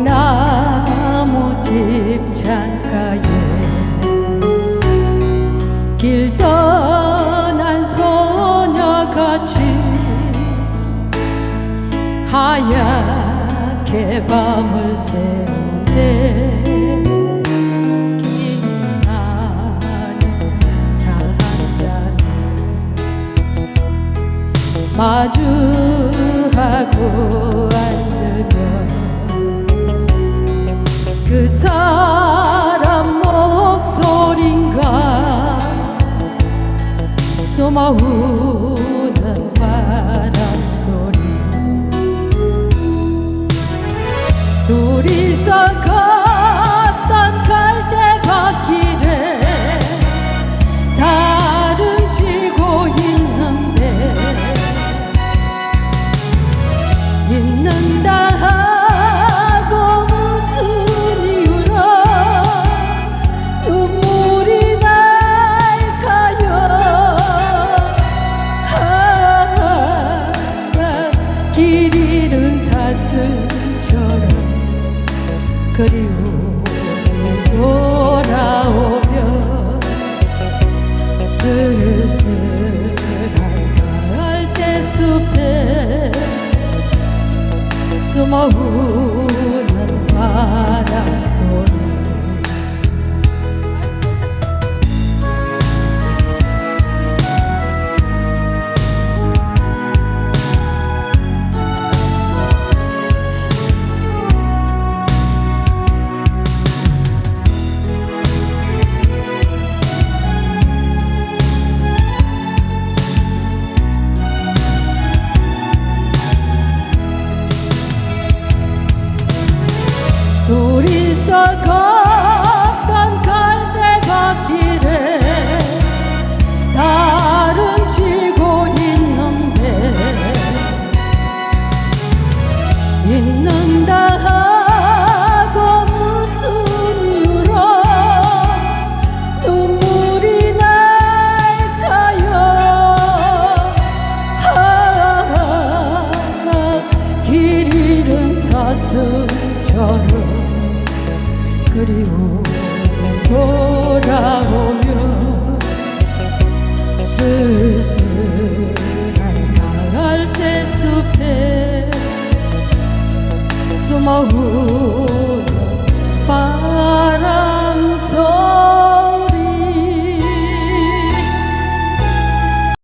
나무집 창가에 길 떠난 소녀같이 하얗게 밤을 새우네. 긴 나는 차 한잔 마주하고 그 사람 목소린가 소마우는 바람소리. 둘이서 걷던 갈대밭길에 달은 지고 있는데 있는다 사슴처럼 그리움이 돌아오면 쓸쓸한 갈대숲에 숨어우는 바람소리. 둘이서 걷던 갈대밭길에 달은 지고 있는데 있는다 하고 무슨 이유로 눈물이 날까요. 길 잃은 사슴처럼 그리움이 돌아오면 쓸쓸한 갈대숲에 숨어우